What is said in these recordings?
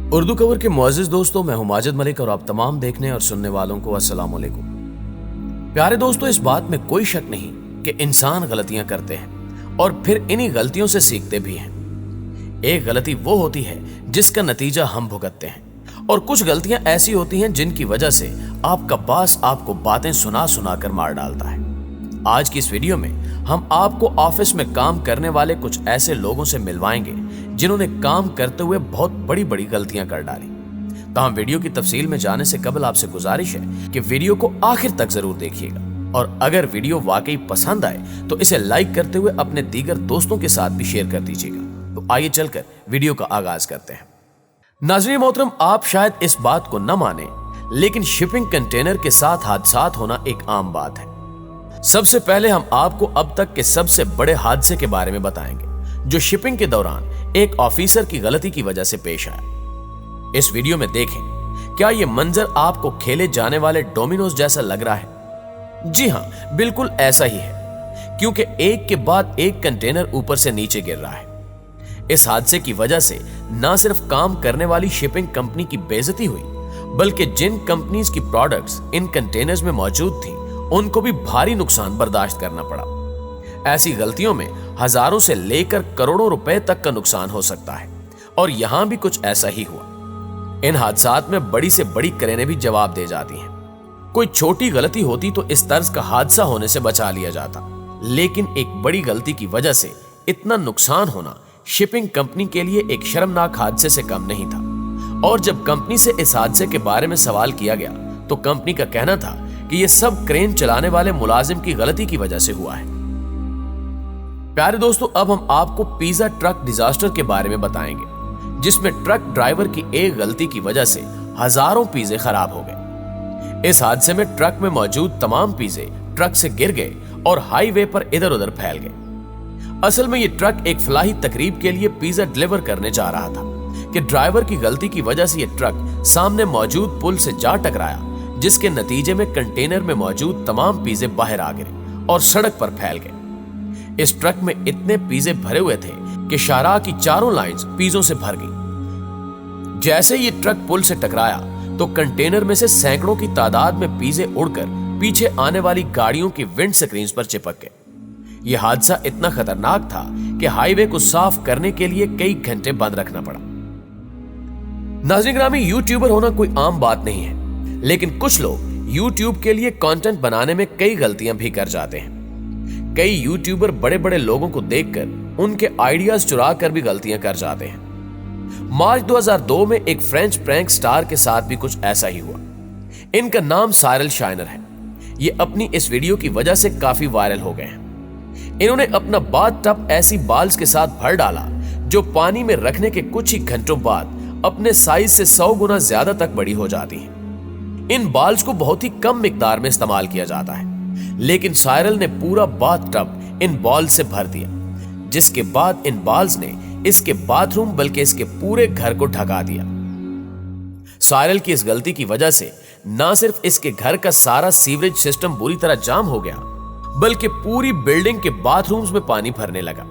Urdu cover के मुअज़्ज़िज़ दोस्तों, मैं हूं माजिद मलिक और आप तमाम देखने और सुनने वालों को अस्सलाम वालेकुम। प्यारे दोस्तों, इस बात में कोई शक नहीं कि इंसान गलतियां करते हैं और फिर इन्हीं गलतियों से सीखते भी हैं। एक गलती वो होती है जिसका नतीजा हम भुगतते हैं और कुछ गलतियां ऐसी होती हैं जिनकी वजह से आपका बॉस आपको बातें सुना सुना कर मार डालता है। आज की इस वीडियो में हम आपको ऑफिस में काम करने वाले कुछ ऐसे लोगों से मिलवाएंगे जिन्होंने काम करते हुए बहुत बड़ी बड़ी गलतियां कर डाली। तमाम वीडियो की तफसील में जाने से कबल आपसे गुजारिश है कि वीडियो को आखिर तक जरूर देखिएगा और अगर वीडियो वाकई पसंद आए तो इसे लाइक करते हुए अपने दीगर दोस्तों के साथ भी शेयर कर दीजिएगा। तो आइए चलकर वीडियो का आगाज करते हैं। नाज़रीन मोहतरम, आप शायद इस बात को न माने, लेकिन शिपिंग कंटेनर के साथ हादसात होना एक आम बात है। सबसे पहले हम आपको अब तक के सबसे बड़े हादसे के बारे में बताएंगे जो शिपिंग के दौरान एक ऑफिसर की गलती की वजह से पेश आया। इस वीडियो में देखें, क्या यह मंजर आपको खेले जाने वाले डोमिनोज जैसा लग रहा है? जी हां, बिल्कुल ऐसा ही है, क्योंकि एक के बाद एक कंटेनर ऊपर से नीचे गिर रहा है। इस हादसे की वजह से न सिर्फ काम करने वाली शिपिंग कंपनी की बेइज्जती हुई, बल्कि जिन कंपनीज की प्रोडक्ट्स इन कंटेनर्स में मौजूद थी उनको भी भारी नुकसान बर्दाश्त करना पड़ा। ऐसी गलतियों में हजारों से लेकर करोड़ों रुपए तक का नुकसान हो सकता है और यहां भी कुछ ऐसा ही हुआ। इन हादसात में बड़ी से बड़ी क्रेनें भी जवाब दे जाती हैं। कोई छोटी गलती होती तो इस तर्ज का हादसा होने से बचा लिया जाता, लेकिन एक बड़ी गलती की वजह से इतना नुकसान होना शिपिंग कंपनी के लिए एक शर्मनाक हादसे से कम नहीं था। और जब कंपनी से इस हादसे के बारे में सवाल किया गया तो कंपनी का कहना था कि यह सब क्रेन चलाने वाले मुलाजिम की गलती की वजह से हुआ है। प्यारे दोस्तों, अब हम आपको पिज्जा ट्रक डिजास्टर के बारे में बताएंगे, जिसमें ट्रक ड्राइवर की एक गलती की वजह से हजारों पिज्जे खराब हो गए। इस हादसे में ट्रक में मौजूद तमाम पिज्जे ट्रक से गिर गए और हाईवे पर इधर उधर फैल गए। असल में यह ट्रक एक फलाही तकरीब के लिए पिज्जा डिलीवर करने जा रहा था कि ड्राइवर की गलती की वजह से यह ट्रक सामने मौजूद पुल से जा टकराया, जिसके नतीजे में कंटेनर में मौजूद तमाम पिज्जे बाहर आ गिरे और सड़क पर फैल गए। इस ट्रक में इतने पिज्जे भरे हुए थे कि शाहराह की चारों लाइंस पिज्जों से भर गई। जैसे ही ये ट्रक पुल से टकराया तो कंटेनर में से सैकड़ों की तादाद में पिज्जे उड़कर पीछे आने वाली गाड़ियों की विंड स्क्रीन्स पर चिपक गए। यह हादसा इतना खतरनाक था कि हाईवे को साफ करने के लिए कई घंटे बंद रखना पड़ा। नाज़रीन ग्रामी, यूट्यूबर होना कोई आम बात नहीं है, लेकिन कुछ लोग यूट्यूब के लिए कंटेंट बनाने में कई गलतियां भी कर जाते हैं। कई यूट्यूबर बड़े बड़े लोगों को देखकर उनके आइडियाज चुरा कर भी गलतियां कर जाते हैं। मार्च 2002 में एक फ्रेंच प्रैंक स्टार के साथ भी कुछ ऐसा ही हुआ। इनका नाम साइरल शाइनर है। ये अपनी इस वीडियो की वजह से काफी वायरल हो गए हैं। इन्होंने अपना बाथ टब ऐसी बाल्स के साथ भर डाला जो पानी में रखने के कुछ ही घंटों बाद अपने साइज से 100 गुना ज्यादा तक बड़ी हो जाती है। इन बाल्स को बहुत ही कम मिकदार में इस्तेमाल किया जाता है, लेकिन साइरल ने पूरा बाथ टब इन बॉल से भर दिया, जिसके बाद इन बॉल्स ने इसके बाथरूम बल्कि इसके पूरे घर को ढका दिया। साइरल की इस गलती की वजह से न सिर्फ इसके घर का सारा सीवरेज सिस्टम बुरी तरह जाम हो गया, बल्कि पूरी बिल्डिंग के बाथरूम्स में पानी भरने लगा।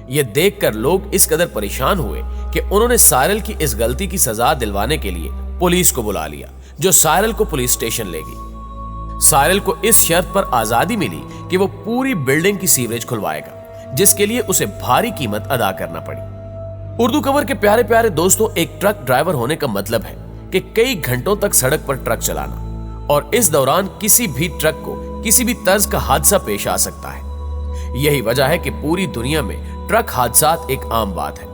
यह देखकर लोग इस कदर परेशान हुए कि उन्होंने साइरल की इस गलती की सजा दिलवाने के लिए पुलिस को बुला लिया, जो साइरल को पुलिस स्टेशन ले गई। साइरल को इस शर्त पर आजादी मिली कि वो पूरी बिल्डिंग की सीवरेज खुलवाएगा, जिसके लिए उसे भारी कीमत अदा करना पड़ी। उर्दू कवर के प्यारे प्यारे दोस्तों, एक ट्रक ड्राइवर होने का मतलब है कि कई घंटों तक सड़क पर ट्रक चलाना, और इस दौरान किसी भी ट्रक को किसी भी तर्ज का हादसा पेश आ सकता है। यही वजह है कि पूरी दुनिया में ट्रक हादसात एक आम बात है।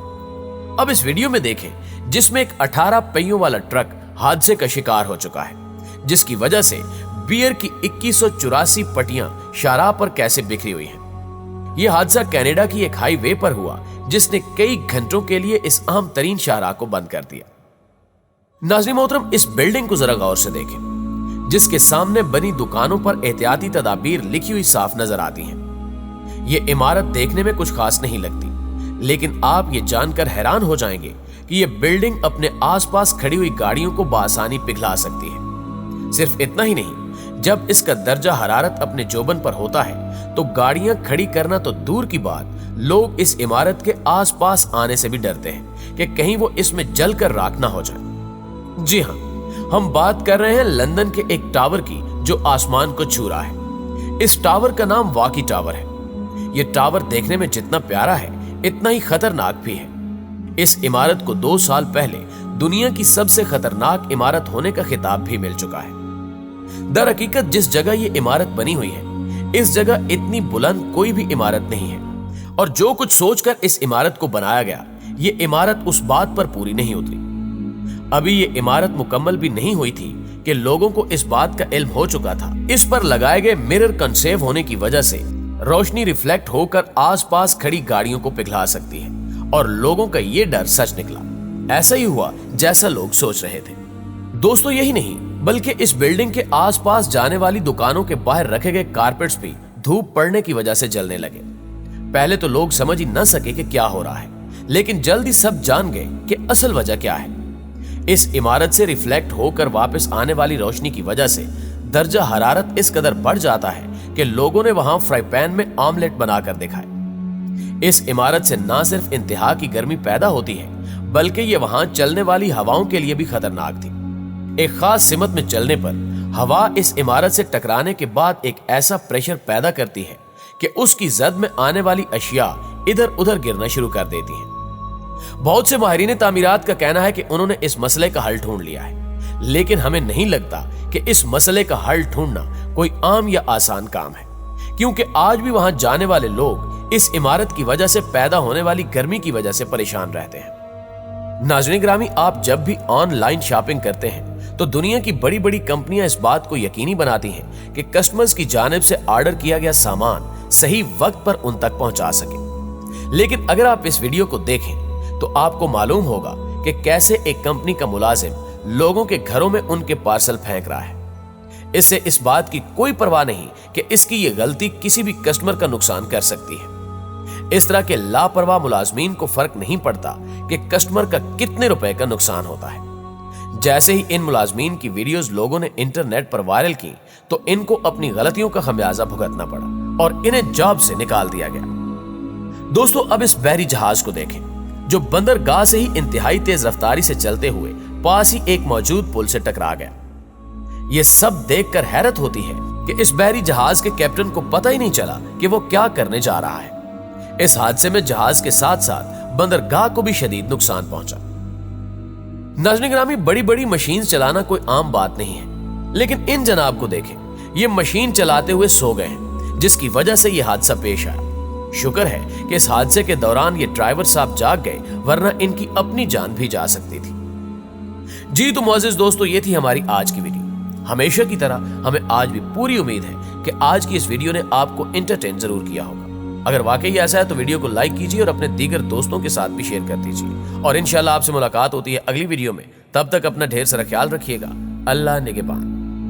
अब इस वीडियो में देखें, जिसमें एक 18 पहियों वाला ट्रक हादसे का शिकार हो चुका है, जिसकी वजह से बियर की 2184 पट्टियां शाहराह पर कैसे बिखरी हुई हैं। यह हादसा कनाडा की एक हाईवे पर हुआ, जिसने कई घंटों के लिए इस अहम तरीन शाहराह को बंद कर दिया। नाज़रीन मोहतरम, इस बिल्डिंग को जरा गौर से देखें, जिसके सामने बनी दुकानों पर एहतियाती तदाबीर लिखी हुई साफ नजर आती हैं। यह इमारत देखने में कुछ खास नहीं लगती, लेकिन आप ये जानकर हैरान हो जाएंगे कि यह बिल्डिंग अपने आसपास खड़ी हुई गाड़ियों को बआसानी पिघला सकती है। सिर्फ इतना ही नहीं, जब इसका दर्जा हरारत अपने जोबन पर होता है तो गाड़ियां खड़ी करना तो दूर की बात, लोग इस इमारत के आसपास आने से भी डरते हैं कि कहीं वो इसमें जलकर राख ना हो जाए। जी हाँ, हम बात कर रहे हैं लंदन के एक टावर की जो आसमान को छू रहा है। इस टावर का नाम वाकी टावर है। यह टावर देखने में जितना प्यारा है इतना ही खतरनाक भी है। इस इमारत को 2 साल पहले दुनिया की सबसे खतरनाक इमारत होने का खिताब भी मिल चुका है। दर हकीकत जिस जगह ये इमारत बनी हुई है, इस जगह इतनी बुलंद कोई भी इमारत नहीं है, और जो कुछ सोचकर इस इमारत को बनाया गया, ये इमारत उस बात पर पूरी नहीं उतरी। अभी ये इमारत मुकम्मल भी नहीं हुई थी कि लोगों को इस बात का इल्म हो चुका था। इस पर लगाए गए मिरर कॉन्केव होने की वजह से रोशनी रिफ्लेक्ट होकर आसपास खड़ी गाड़ियों को पिघला सकती है, और लोगों का ये डर सच निकला। ऐसा ही हुआ जैसा लोग सोच रहे थे। दोस्तों, यही नहीं बल्कि इस बिल्डिंग के आसपास जाने वाली दुकानों के बाहर रखे गए कारपेट्स भी धूप पड़ने की वजह से जलने लगे। पहले तो लोग समझ ही न सके कि क्या हो रहा है, लेकिन जल्दी सब जान गए कि असल वजह क्या है। इस इमारत से रिफ्लेक्ट होकर वापस आने वाली रोशनी की वजह से दर्जा हरारत इस कदर बढ़ जाता है कि लोगों ने वहां फ्राई पैन में ऑमलेट बनाकर दिखाए। इस इमारत से ना सिर्फ इंतहा की गर्मी पैदा होती है, बल्कि ये वहां चलने वाली हवाओं के लिए भी खतरनाक थी। एक खास सिमत में चलने पर हवा इस इमारत से टकराने के बाद एक ऐसा प्रेशर पैदा करती है कि उसकी जद में आने वाली अशिया इधर उधर गिरना शुरू कर देती हैं। बहुत से माहिरीन तामीरात का कहना है कि उन्होंने इस मसले का हल ढूंढ लिया है, लेकिन हमें नहीं लगता कि इस मसले का हल ढूंढना कोई आम या आसान काम है, क्योंकि आज भी वहां जाने वाले लोग इस इमारत की वजह से पैदा होने वाली गर्मी की वजह से परेशान रहते हैं। नाज़रीन ग्रामी, आप जब भी ऑनलाइन शॉपिंग करते हैं तो दुनिया की बड़ी बड़ी कंपनियां इस बात को यकीनी बनाती हैं कि कस्टमर्स की जानिब से ऑर्डर किया गया सामान सही वक्त पर उन तक पहुंचा सके। लेकिन अगर आप इस वीडियो को देखें तो आपको मालूम होगा कि कैसे एक कंपनी का मुलाजिम लोगों के घरों में उनके पार्सल फेंक रहा है। इससे इस बात की कोई परवाह नहीं कि इसकी ये गलती किसी भी कस्टमर का नुकसान कर सकती है। इस तरह के लापरवाह मुलाजमीन को फर्क नहीं पड़ता कि कस्टमर का कितने रुपए का नुकसान होता है। जैसे ही इन मुलाजमीन की वीडियोस लोगों ने इंटरनेट पर वायरल की तो इनको अपनी गलतियों का खमियाजा भुगतना पड़ा और इन्हें जॉब से निकाल दिया गया। दोस्तों, अब इस बहरी जहाज को देखें जो बंदरगाह से ही इंतहाई तेज रफ्तारी से चलते हुए पास ही एक मौजूद पुल से टकरा गया। यह सब देखकर हैरत होती है कि इस बहरी जहाज के कैप्टन को पता ही नहीं चला कि वो क्या करने जा रहा है। इस हादसे में जहाज के साथ साथ बंदरगाह को भी शदीद नुकसान पहुंचा। नाज़रीन ग्रामी, बड़ी बड़ी मशीन चलाना कोई आम बात नहीं है, लेकिन इन जनाब को देखें, ये मशीन चलाते हुए सो गए हैं, जिसकी वजह से यह हादसा पेश आया। शुक्र है कि इस हादसे के दौरान ये ड्राइवर साहब जाग गए, वरना इनकी अपनी जान भी जा सकती थी। जी तो मुअज़्ज़िज़ दोस्तों, ये थी हमारी आज की वीडियो। हमेशा की तरह हमें आज भी पूरी उम्मीद है कि आज की इस वीडियो ने आपको एंटरटेन जरूर किया होगा। अगर वाकई ऐसा है तो वीडियो को लाइक कीजिए और अपने दीगर दोस्तों के साथ भी शेयर कर दीजिए। और इंशाल्लाह आपसे मुलाकात होती है अगली वीडियो में। तब तक अपना ढेर सारा ख्याल रखिएगा। अल्लाह निगहबान।